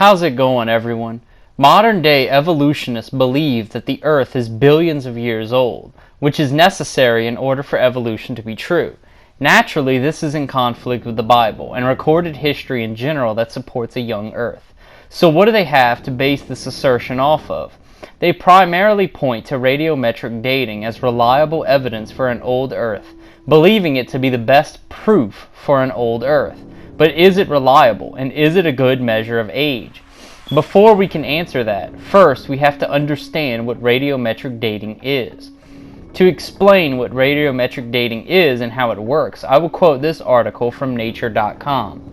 How's it going, everyone? Modern-day evolutionists believe that the Earth is billions of years old, which is necessary in order for evolution to be true. Naturally, this is in conflict with the Bible and recorded history in general that supports a young Earth. So what do they have to base this assertion off of? They primarily point to radiometric dating as reliable evidence for an old Earth, believing it to be the best proof for an old Earth. But is it reliable, and is it a good measure of age? Before we can answer that, first we have to understand what radiometric dating is. To explain what radiometric dating is and how it works, I will quote this article from nature.com.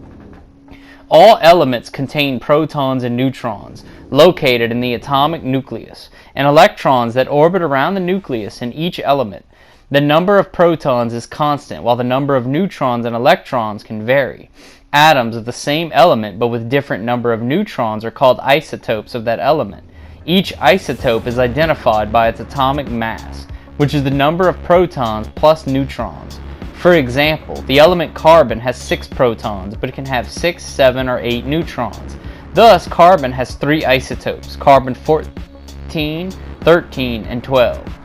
All elements contain protons and neutrons located in the atomic nucleus, and electrons that orbit around the nucleus in each element. The number of protons is constant, while the number of neutrons and electrons can vary. Atoms of the same element but with different number of neutrons are called isotopes of that element. Each isotope is identified by its atomic mass, which is the number of protons plus neutrons. For example, the element carbon has 6 protons, but it can have 6, 7, or 8 neutrons. Thus, carbon has 3 isotopes, carbon 14, 13, and 12.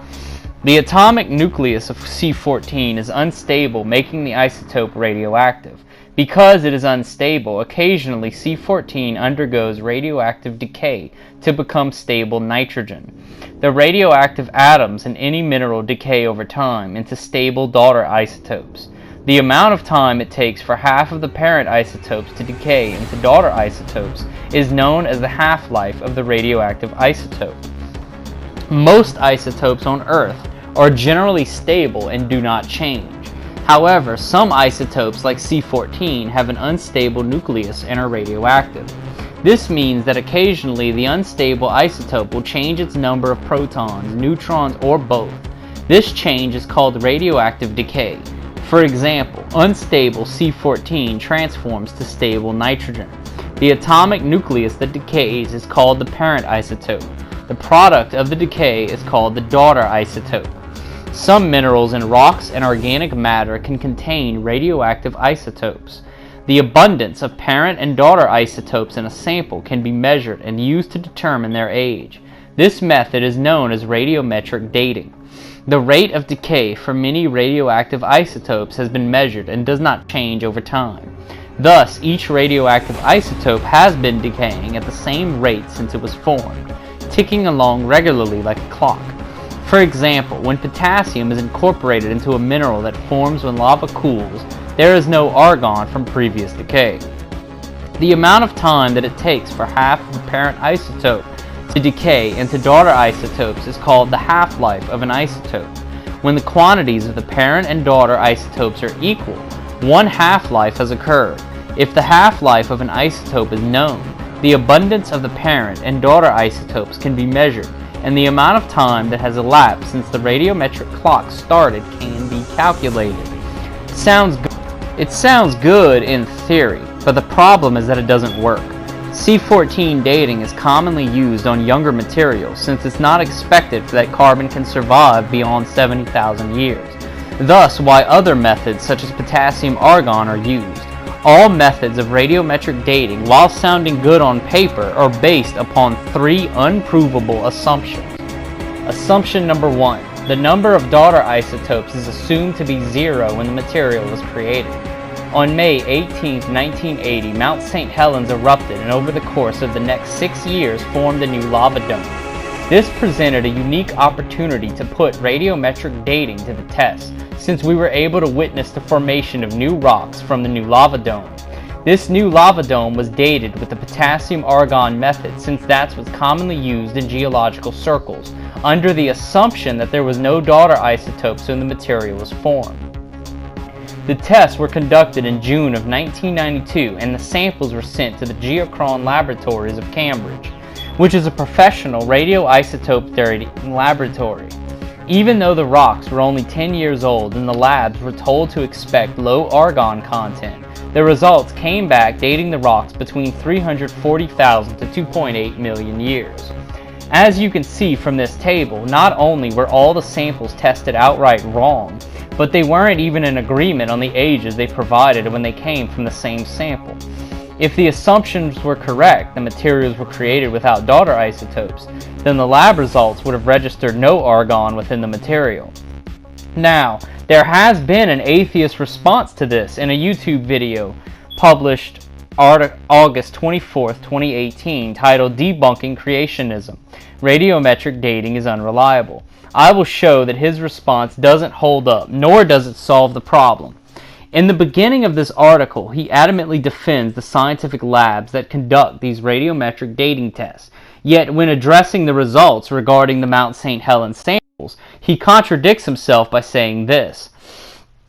The atomic nucleus of C14 is unstable, making the isotope radioactive. Because it is unstable, occasionally C14 undergoes radioactive decay to become stable nitrogen. The radioactive atoms in any mineral decay over time into stable daughter isotopes. The amount of time it takes for half of the parent isotopes to decay into daughter isotopes is known as the half-life of the radioactive isotope. Most isotopes on Earth are generally stable and do not change. However, some isotopes like C14 have an unstable nucleus and are radioactive. This means that occasionally the unstable isotope will change its number of protons, neutrons, or both. This change is called radioactive decay. For example, unstable C14 transforms to stable nitrogen. The atomic nucleus that decays is called the parent isotope. The product of the decay is called the daughter isotope. Some minerals in rocks and organic matter can contain radioactive isotopes. The abundance of parent and daughter isotopes in a sample can be measured and used to determine their age. This method is known as radiometric dating. The rate of decay for many radioactive isotopes has been measured and does not change over time. Thus, each radioactive isotope has been decaying at the same rate since it was formed, ticking along regularly like a clock. For example, when potassium is incorporated into a mineral that forms when lava cools, there is no argon from previous decay. The amount of time that it takes for half of the parent isotope to decay into daughter isotopes is called the half-life of an isotope. When the quantities of the parent and daughter isotopes are equal, one half-life has occurred. If the half-life of an isotope is known, the abundance of the parent and daughter isotopes can be measured, and the amount of time that has elapsed since the radiometric clock started can be calculated. It sounds good in theory, but the problem is that it doesn't work. C14 dating is commonly used on younger materials since it's not expected that carbon can survive beyond 70,000 years. Thus, why other methods such as potassium argon are used. All methods of radiometric dating, while sounding good on paper, are based upon 3 unprovable assumptions. Assumption number 1. The number of daughter isotopes is assumed to be 0 when the material was created. On May 18, 1980, Mount St. Helens erupted and over the course of the next 6 years formed a new lava dome. This presented a unique opportunity to put radiometric dating to the test, since we were able to witness the formation of new rocks from the new lava dome. This new lava dome was dated with the potassium argon method, since that's what's commonly used in geological circles, under the assumption that there was no daughter isotopes when the material was formed. The tests were conducted in June of 1992, and the samples were sent to the Geochron Laboratories of Cambridge, which is a professional radioisotope dating laboratory. Even though the rocks were only 10 years old and the labs were told to expect low argon content, the results came back dating the rocks between 340,000 to 2.8 million years. As you can see from this table, not only were all the samples tested outright wrong, but they weren't even in agreement on the ages they provided when they came from the same sample. If the assumptions were correct, the materials were created without daughter isotopes, then the lab results would have registered no argon within the material. Now, there has been an atheist response to this in a YouTube video published August 24th, 2018, titled Debunking Creationism. Radiometric Dating is Unreliable. I will show that his response doesn't hold up, nor does it solve the problem. In the beginning of this article, he adamantly defends the scientific labs that conduct these radiometric dating tests. Yet, when addressing the results regarding the Mount St. Helens samples, he contradicts himself by saying this: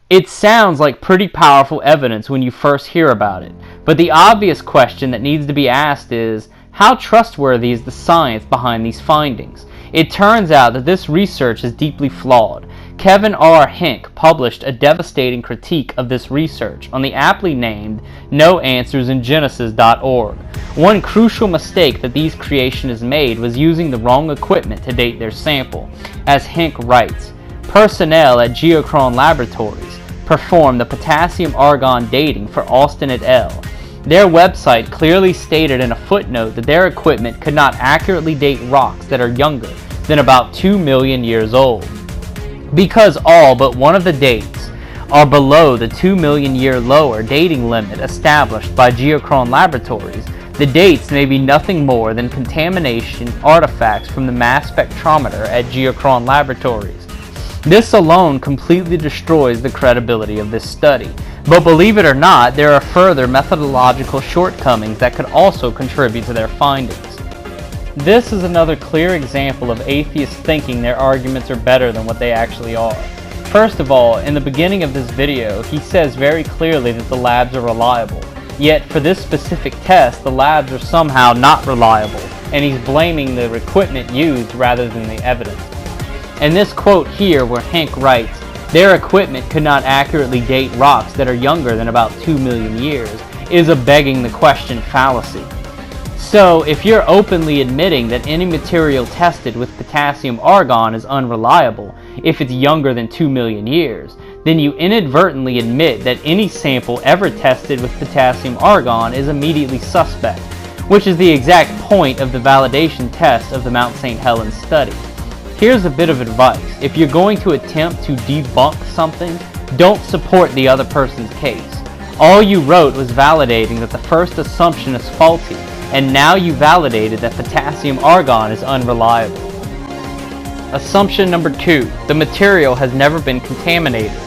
"It sounds like pretty powerful evidence when you first hear about it, but the obvious question that needs to be asked is, how trustworthy is the science behind these findings? It turns out that this research is deeply flawed." Kevin R. Hink published a devastating critique of this research on the aptly named noanswersingenesis.org. One crucial mistake that these creationists made was using the wrong equipment to date their sample. As Hink writes, personnel at Geochron Laboratories performed the potassium-argon dating for Austin et al. Their website clearly stated in a footnote that their equipment could not accurately date rocks that are younger than about 2 million years old. Because all but one of the dates are below the 2 million year lower dating limit established by Geochron Laboratories, the dates may be nothing more than contamination artifacts from the mass spectrometer at Geochron Laboratories. This alone completely destroys the credibility of this study. But believe it or not, there are further methodological shortcomings that could also contribute to their findings. This is another clear example of atheists thinking their arguments are better than what they actually are. First of all, in the beginning of this video, he says very clearly that the labs are reliable. Yet, for this specific test, the labs are somehow not reliable, and he's blaming the equipment used rather than the evidence. And this quote here, where Hink writes, "Their equipment could not accurately date rocks that are younger than about 2 million years," is a begging the question fallacy. So, if you're openly admitting that any material tested with potassium-argon is unreliable if it's younger than 2 million years, then you inadvertently admit that any sample ever tested with potassium-argon is immediately suspect, which is the exact point of the validation test of the Mount St. Helens study. Here's a bit of advice: if you're going to attempt to debunk something, don't support the other person's case. All you wrote was validating that the first assumption is faulty, and now you validated that potassium-argon is unreliable. Assumption number 2. The material has never been contaminated.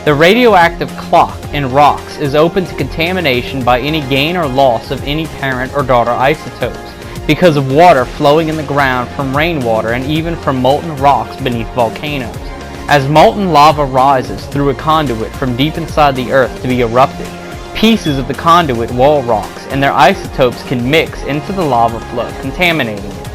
The radioactive clock in rocks is open to contamination by any gain or loss of any parent or daughter isotopes, because of water flowing in the ground from rainwater and even from molten rocks beneath volcanoes. As molten lava rises through a conduit from deep inside the earth to be erupted, pieces of the conduit wall rocks and their isotopes can mix into the lava flow, contaminating it.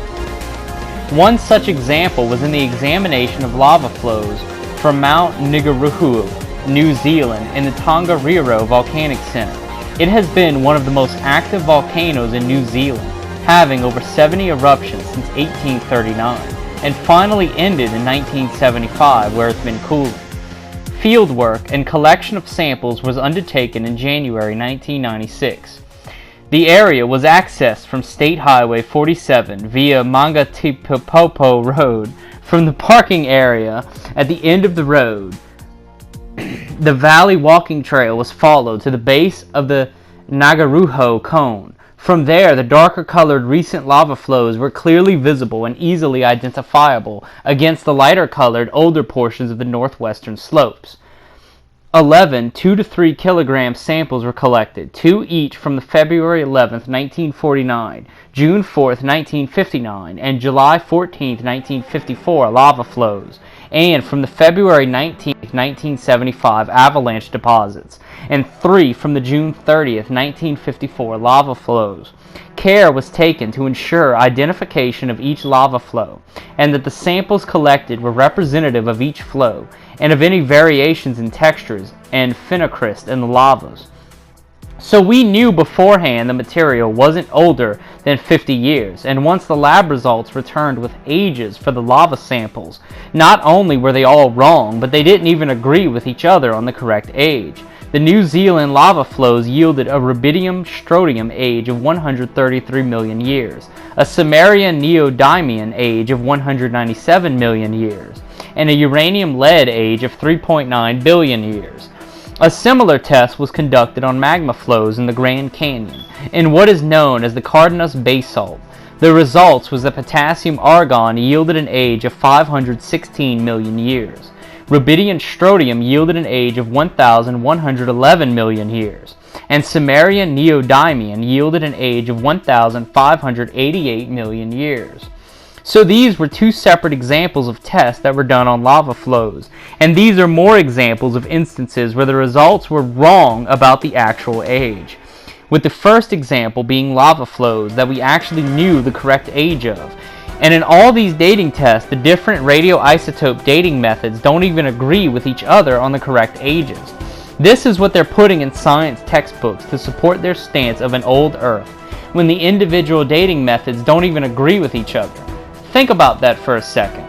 One such example was in the examination of lava flows from Mount Nguruhu, New Zealand, in the Tongariro Volcanic Center. It has been one of the most active volcanoes in New Zealand, having over 70 eruptions since 1839, and finally ended in 1975, where it's been cooling. Fieldwork and collection of samples was undertaken in January 1996. The area was accessed from State Highway 47 via Mangatipopo Road. From the parking area at the end of the road, the valley walking trail was followed to the base of the Nguruho cone. From there, the darker colored recent lava flows were clearly visible and easily identifiable against the lighter colored older portions of the northwestern slopes. 11 2 to 3 kilogram samples were collected, 2 each from the February 11th, 1949, June 4th, 1959, and July 14th, 1954 lava flows, and from the February 19th, 1975 avalanche deposits, and 3 from the June 30th, 1954 lava flows. Care was taken to ensure identification of each lava flow, and that the samples collected were representative of each flow, and of any variations in textures and phenocryst in the lavas. So we knew beforehand the material wasn't older than 50 years, and once the lab results returned with ages for the lava samples, not only were they all wrong, but they didn't even agree with each other on the correct age. The New Zealand lava flows yielded a rubidium-strontium age of 133 million years, a Sumerian-neodymium age of 197 million years, and a uranium-lead age of 3.9 billion years. A similar test was conducted on magma flows in the Grand Canyon, in what is known as the Cardenas Basalt. The results was that potassium-argon yielded an age of 516 million years. Rubidium-strontium yielded an age of 1,111 million years, and Sumerian-neodymium yielded an age of 1,588 million years. So these were two separate examples of tests that were done on lava flows, and these are more examples of instances where the results were wrong about the actual age, with the first example being lava flows that we actually knew the correct age of. And in all these dating tests, the different radioisotope dating methods don't even agree with each other on the correct ages. This is what they're putting in science textbooks to support their stance of an old Earth, when the individual dating methods don't even agree with each other. Think about that for a second.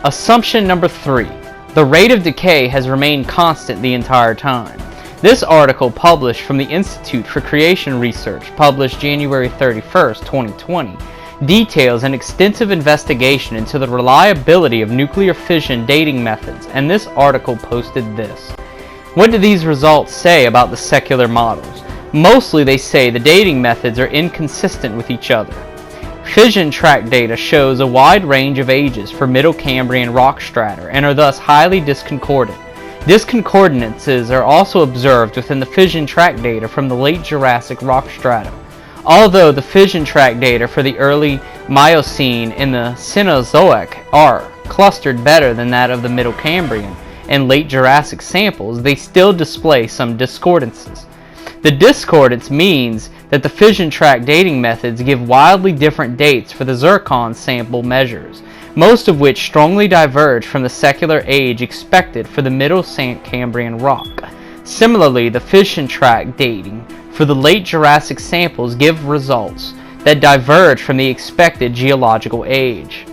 Assumption number 3. The rate of decay has remained constant the entire time. This article, published from the Institute for Creation Research, published January 31st, 2020, details an extensive investigation into the reliability of nuclear fission dating methods, and this article posted this. What do these results say about the secular models? Mostly they say the dating methods are inconsistent with each other. Fission track data shows a wide range of ages for Middle Cambrian rock strata and are thus highly discordant. Disconcordances are also observed within the fission track data from the late Jurassic rock strata. Although the fission track data for the early Miocene and the Cenozoic are clustered better than that of the Middle Cambrian and late Jurassic samples, they still display some discordances. The discordance means that the fission track dating methods give wildly different dates for the zircon sample measures, most of which strongly diverge from the secular age expected for the Middle Cambrian rock. Similarly, the fission track dating for the late Jurassic samples give results that diverge from the expected geological age.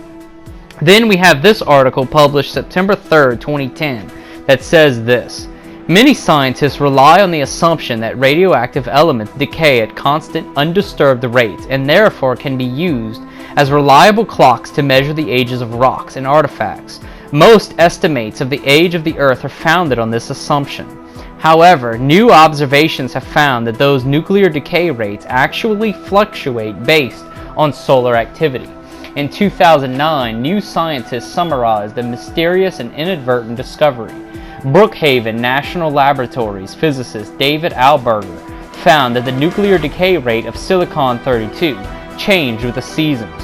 Then we have this article published September 3rd, 2010, that says this. Many scientists rely on the assumption that radioactive elements decay at constant, undisturbed rates and therefore can be used as reliable clocks to measure the ages of rocks and artifacts. Most estimates of the age of the Earth are founded on this assumption. However, new observations have found that those nuclear decay rates actually fluctuate based on solar activity. In 2009, new scientists summarized a mysterious and inadvertent discovery. Brookhaven National Laboratory's physicist David Alberger found that the nuclear decay rate of silicon-32 changed with the seasons.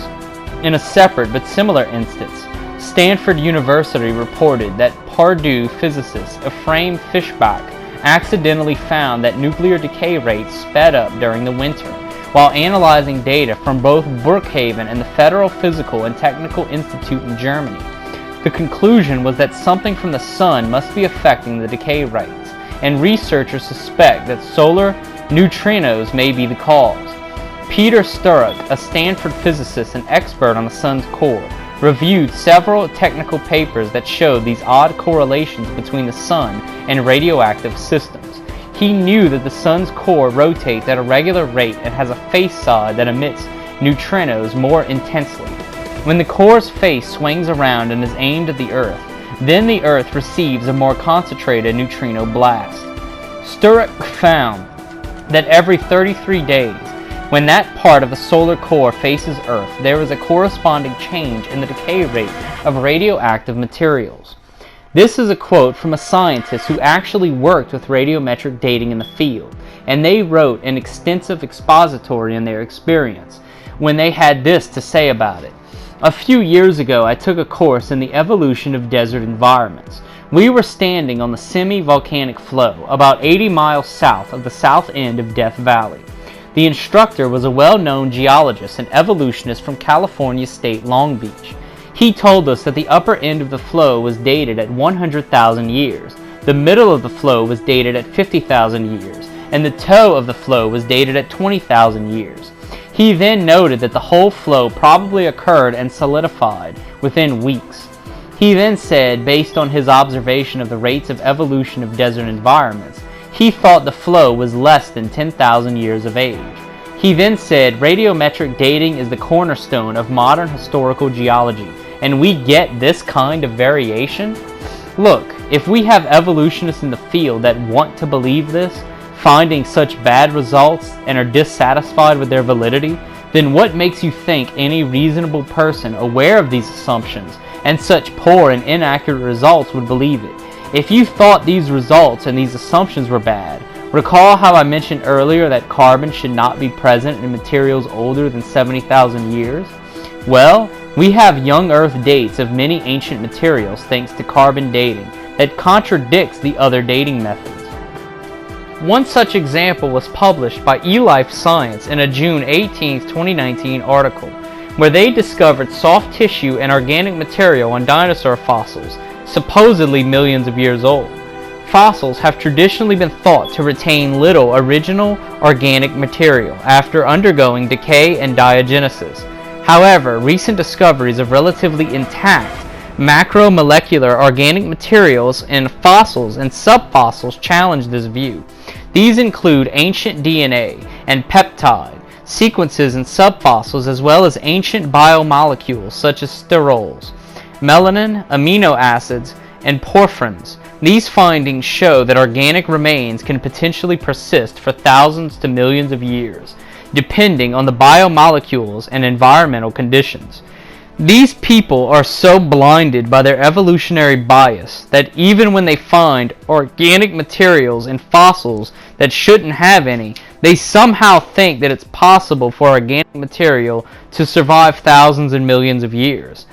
In a separate but similar instance, Stanford University reported that Purdue physicist Ephraim Fishbach accidentally found that nuclear decay rates sped up during the winter, while analyzing data from both Brookhaven and the Federal Physical and Technical Institute in Germany. The conclusion was that something from the sun must be affecting the decay rates, and researchers suspect that solar neutrinos may be the cause. Peter Sturrock, a Stanford physicist and expert on the sun's core, reviewed several technical papers that showed these odd correlations between the sun and radioactive systems. He knew that the sun's core rotates at a regular rate and has a face side that emits neutrinos more intensely. When the core's face swings around and is aimed at the Earth, then the Earth receives a more concentrated neutrino blast. Sturrock found that every 33 days, when that part of the solar core faces Earth, there is a corresponding change in the decay rate of radioactive materials. This is a quote from a scientist who actually worked with radiometric dating in the field, and they wrote an extensive expository in their experience when they had this to say about it. A few years ago, I took a course in the evolution of desert environments. We were standing on the semi-volcanic flow, about 80 miles south of the south end of Death Valley. The instructor was a well-known geologist and evolutionist from California State Long Beach. He told us that the upper end of the flow was dated at 100,000 years, the middle of the flow was dated at 50,000 years, and the toe of the flow was dated at 20,000 years. He then noted that the whole flow probably occurred and solidified within weeks. He then said, based on his observation of the rates of evolution of desert environments, he thought the flow was less than 10,000 years of age. He then said, radiometric dating is the cornerstone of modern historical geology, and we get this kind of variation? Look, if we have evolutionists in the field that want to believe this, finding such bad results and are dissatisfied with their validity, then what makes you think any reasonable person aware of these assumptions and such poor and inaccurate results would believe it? If you thought these results and these assumptions were bad, recall how I mentioned earlier that carbon should not be present in materials older than 70,000 years? Well, we have young Earth dates of many ancient materials thanks to carbon dating that contradicts the other dating methods. One such example was published by eLife Science in a June 18, 2019 article, where they discovered soft tissue and organic material on dinosaur fossils, supposedly millions of years old. Fossils have traditionally been thought to retain little original organic material after undergoing decay and diagenesis. However, recent discoveries of relatively intact macromolecular organic materials in fossils and subfossils challenge this view. These include ancient DNA and peptide sequences in subfossils, as well as ancient biomolecules such as sterols, melanin, amino acids, and porphyrins. These findings show that organic remains can potentially persist for thousands to millions of years, depending on the biomolecules and environmental conditions. These people are so blinded by their evolutionary bias that even when they find organic materials in fossils that shouldn't have any, they somehow think that it's possible for organic material to survive thousands and millions of years.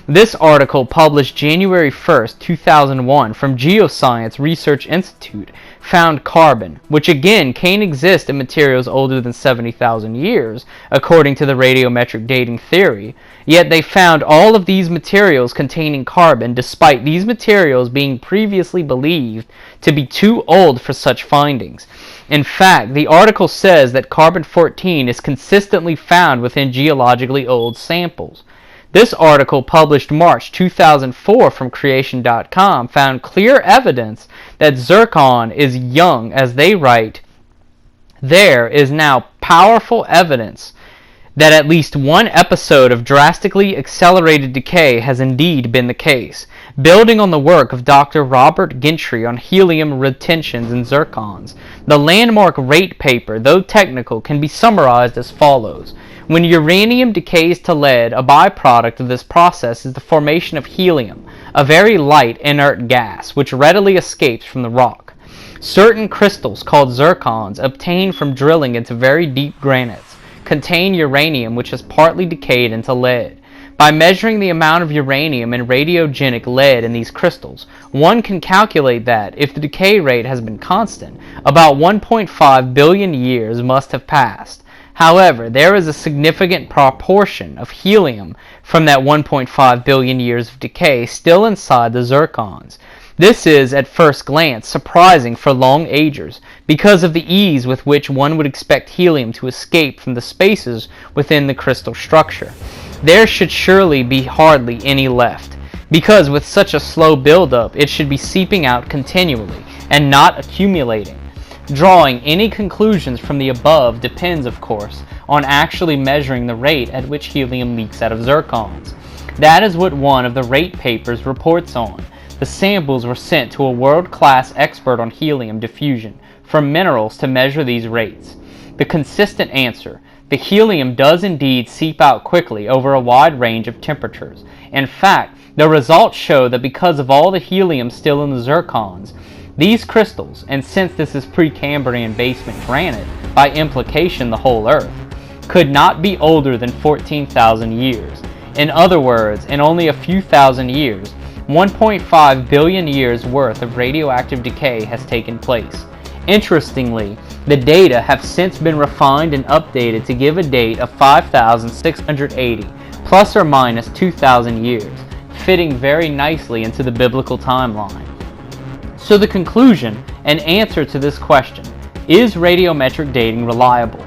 This article, published January 1st, 2001 from Geoscience Research Institute, found carbon, which again can exist in materials older than 70,000 years, according to the radiometric dating theory, yet they found all of these materials containing carbon despite these materials being previously believed to be too old for such findings. In fact, the article says that carbon-14 is consistently found within geologically old samples. This article, published March 2004 from Creation.com, found clear evidence that zircon is young. As they write, there is now powerful evidence that at least one episode of drastically accelerated decay has indeed been the case. Building on the work of Dr. Robert Gentry on helium retentions in zircons, the landmark rate paper, though technical, can be summarized as follows. When uranium decays to lead, a byproduct of this process is the formation of helium, a very light inert gas which readily escapes from the rock. Certain crystals, called zircons, obtained from drilling into very deep granites, contain uranium which has partly decayed into lead. By measuring the amount of uranium and radiogenic lead in these crystals, one can calculate that, if the decay rate has been constant, about 1.5 billion years must have passed. However, there is a significant proportion of helium from that 1.5 billion years of decay still inside the zircons. This is, at first glance, surprising for long agers because of the ease with which one would expect helium to escape from the spaces within the crystal structure. There should surely be hardly any left, because with such a slow buildup it should be seeping out continually and not accumulating. Drawing any conclusions from the above depends, of course, on actually measuring the rate at which helium leaks out of zircons. That is what one of the rate papers reports on. The samples were sent to a world-class expert on helium diffusion from minerals to measure these rates. The consistent answer: the helium does indeed seep out quickly over a wide range of temperatures. In fact, the results show that because of all the helium still in the zircons, these crystals, and since this is Precambrian basement granite, by implication the whole Earth, could not be older than 14,000 years. In other words, in only a few thousand years, 1.5 billion years worth of radioactive decay has taken place. Interestingly, the data have since been refined and updated to give a date of 5,680, plus or minus 2,000 years, fitting very nicely into the biblical timeline. So the conclusion and answer to this question: is radiometric dating reliable?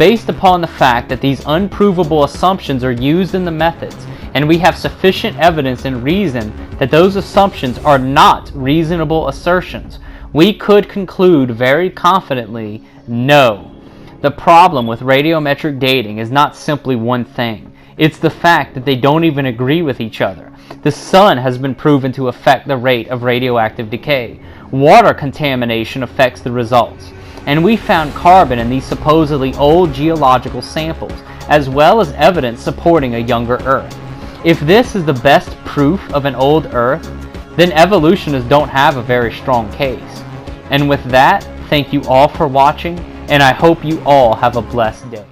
based upon the fact that these unprovable assumptions are used in the methods, and we have sufficient evidence and reason that those assumptions are not reasonable assertions, we could conclude very confidently, no. The problem with radiometric dating is not simply one thing. It's the fact that they don't even agree with each other. The sun has been proven to affect the rate of radioactive decay. Water contamination affects the results. And we found carbon in these supposedly old geological samples, as well as evidence supporting a younger Earth. If this is the best proof of an old Earth, then evolutionists don't have a very strong case. And with that, thank you all for watching, and I hope you all have a blessed day.